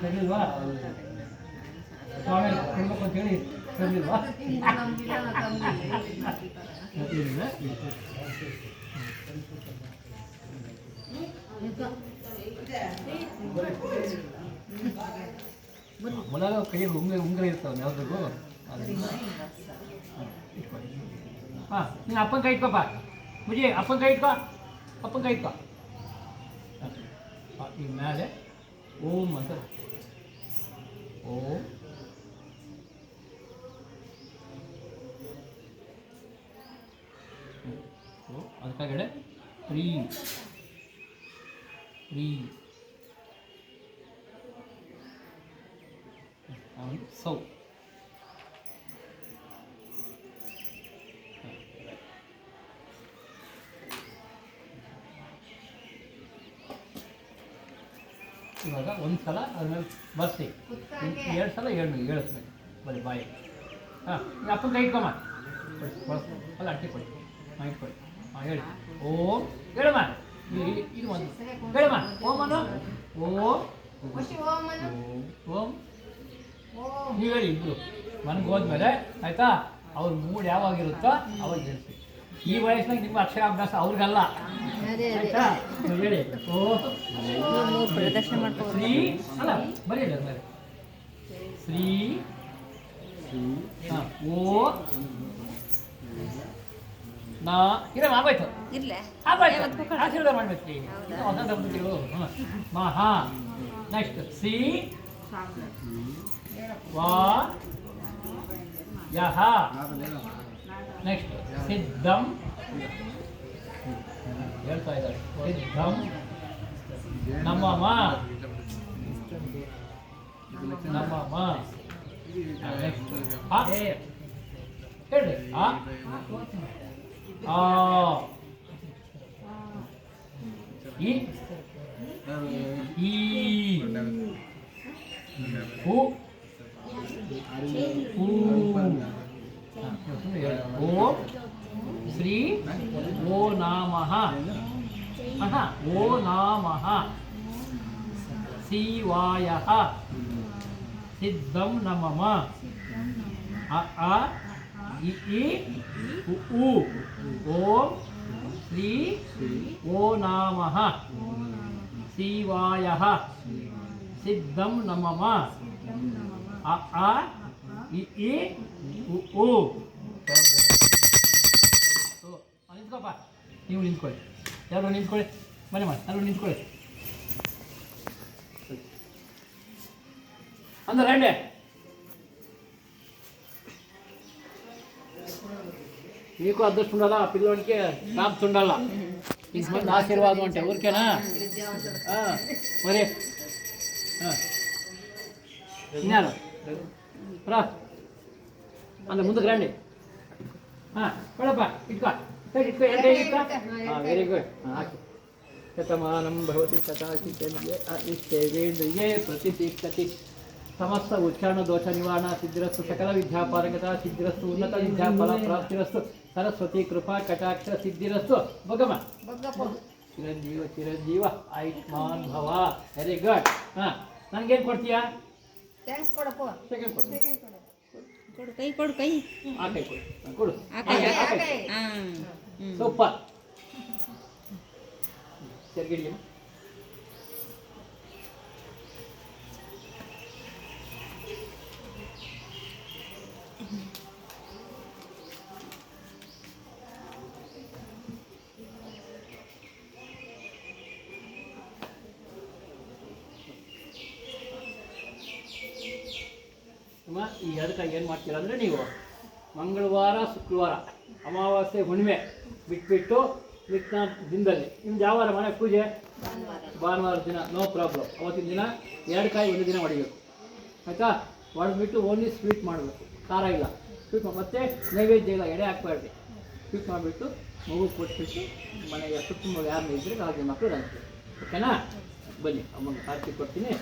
ತಂದಿಲ್ವಾ ಸ್ವಾಮಿ ಕೊಡ್ಬೇಕು ಅಂತೇಳಿ ತಂದಿಲ್ವಾ ಮೊದಲ ಕೈ ಉಂಗುರ ಇರ್ತಾವೆ ಯಾವ್ದಿಗೂ ಹಾಂ ನೀನು ಅಪ್ಪನ ಕೈ ಇಟ್ಕೊಪ್ಪ ಮುಜಿ ಅಪ್ಪನ ಕೈ ಇಟ್ಕೊ ಅಪ್ಪನ ಕೈ ಇಟ್ಕೊ ಈ ಮೇಲೆ ಓಂ ಅಂತ ಓಂ ಅದಕ್ಕಾಗಡೆ ಫ್ರೀ ಫ್ರೀ ಸೌ ಇವಾಗ ಒಂದು ಸಲ ಅದ್ಮೇಲೆ ಬರ್ಸಿ 2 ಸಲ ಹೇಳಿಸ್ಬೇಕು ಬರೀ ಬಾಯಿ ಹಾಂ ಅಪ್ಪನ ಕೈ ಇಟ್ಕೊಮ್ಮ ಅಲ್ಲ ಅಟ್ಟಿ ಕೊಡಿ ಇಟ್ಕೊಡಿ ಹಾಂ ಹೇಳಿ ಓಂ ಹೇಳಮ್ಮ ಇದು ಒಂದು ಹೇಳಮ್ಮ ಓಮನು ಓಂ ಓಂ ನೀವು ಹೇಳಿ ಇಬ್ಬರು ಮನೆಗೆ ಹೋದ್ಮೇಲೆ ಆಯಿತಾ ಅವ್ರ ಮೂಡ್ ಯಾವಾಗಿರುತ್ತೋ ಅವಾಗ ಹೇಳ್ತೀವಿ ಈ ವಯಸ್ಸಿನಾಗ ನಿಮ್ಮ ಅಕ್ಷರಾಭ್ಯಾಸ ಅವ್ರಿಗಲ್ಲ ಆಯ್ತಾ ಹೇಳಿ ಓ ಶ್ರೀ ಅಲ್ಲ ಬರೀಲ್ಲ ಮೇಲೆ ಶ್ರೀ ಓ ನಾ ಇರಮ್ಮ ಆಗೋಯ್ತು ಆಶೀರ್ವಾದ ಮಾಡ್ಬೇಕು ಹೊಸ ದಂಪತಿಗಳು ಮಹಾ ನೆಕ್ಸ್ಟ್ ಸಿ ವಾ ಯಹ ನೆಕ್ಸ್ಟ್ ಸಿದ್ಧಂ ಹೇಳ್ತಾ ಇದ್ದಾರೆ ಸಿದ್ಧಂ ನಮ್ಮಮ್ಮ ನಮ್ಮಮ್ಮ ನೆಕ್ಸ್ಟ್ ಹೇಳ್ರಿ ಈ ಓಂ ಶ್ರೀ ಓ ನಾಮಃ ಓ ನಾಮಃ ಶಿವಾಯಃ ಸಿದ್ಧಂ ನಮಃ ಅ ಇ ಉ ಓಂ ಶ್ರೀ ಓ ನಾಮಃ ಶಿವಾಯಃ ಸಿದ್ಧಂ ನಮಃ ಅ ಇ ಉ ನಿಂತ್ಕೊಪ್ಪ ನೀವು ನಿಂತ್ಕೊಳ್ಳಿ ಯಾರು ನಿಂತ್ಕೊಳ್ಳಿ ಬನ್ನಿ ಮಾಡಿ ಅಲ್ಲೂ ನಿಂತ್ಕೊಳ್ಳಿ ಅಂದ್ರೆ ರಂಡೆ నీకు అదృష్టం ఉండాలా పిల్లోనికి కాపు ఉండాలా ఇంతమంది ఆశీర్వాదం అంటే ఊరికేనా మరి విన్నారు రా అంత ముందుకు రండి పడప్ప ఇట్టుకో ఇట్టుకో వెరీ గుడ్ శతమానం భవతి శతాశి ఇష్టేంద్రియే ప్రతిష్టతి సమస్త ఉచ్చారణ దోష నివారణ సిద్ధిరస్తు సకల విద్యాపారగత సిద్ధిరస్తు ఉన్నత విద్యాఫల ప్రాప్తిరస్తు సరస్వతి కృపా కటాక్ష సిద్ధిరస్తు భగమ ಚಿರಂಜೀವ ಚಿರಂಜೀವ ಆಯುಷ್ಮಾನ್ ಭವ ವೆರಿ ಗುಡ್ ನನಗೇನು ಕೊಡ್ತೀಯಾ ಥ್ಯಾಂಕ್ಸ್ ಕೊಡಪ್ಪ ಸೆಕೆಂಡ್ ಕೊಡು ಕೊಡು ಕೈ ಕೊಡು ಕೈ ಆ ಕೈ ಕೊಡು ಕೊಡು ಸೂಪರ್ ಸರಿಗಿಡಿ ಈ ಅದಕ್ಕಾಗಿ ಏನು ಮಾಡ್ತೀರ ಅಂದರೆ ನೀವು ಮಂಗಳವಾರ ಶುಕ್ರವಾರ ಅಮಾವಾಸ್ಯೆ ಹುಣ್ಣಿಮೆ ಬಿಟ್ಬಿಟ್ಟು ಮಿಕ್ಕ ದಿನದಲ್ಲಿ ನಿಮ್ದು ಯಾವ ವಾರ ಮನೆ ಪೂಜೆ ಭಾನುವಾರ ದಿನ ನೋ ಪ್ರಾಬ್ಲಮ್ ಅವತ್ತಿನ ದಿನ 2 ಕಾಯಿ ಒಂದು ದಿನ ಹೊಡಿಬೇಕು ಆಯಿತಾ ಹೊಡೆದ್ಬಿಟ್ಟು ಓನ್ಲಿ ಸ್ವೀಟ್ ಮಾಡಬೇಕು ಖಾರ ಇಲ್ಲ ಸ್ವೀಟ್ ಮತ್ತು ನೈವೇದ್ಯ ಇಲ್ಲ ಎಡೆ ಹಾಕ್ಬಾರ್ದು ಸ್ವೀಟ್ ಮಾಡಿಬಿಟ್ಟು ಮಗು ಕೊಟ್ಬಿಟ್ಟು ಮನೆಗೆ ಸುತ್ತಮುತ್ತ ಯಾರನ್ನ ಇದ್ದರೆ 4 ಮಕ್ಕಳು ಅಂತೀವಿ ಓಕೆನಾ ಬನ್ನಿ ಅಮ್ಮಂಗೆ ಕಾರ್ತಿಕ್ ಕೊಡ್ತೀನಿ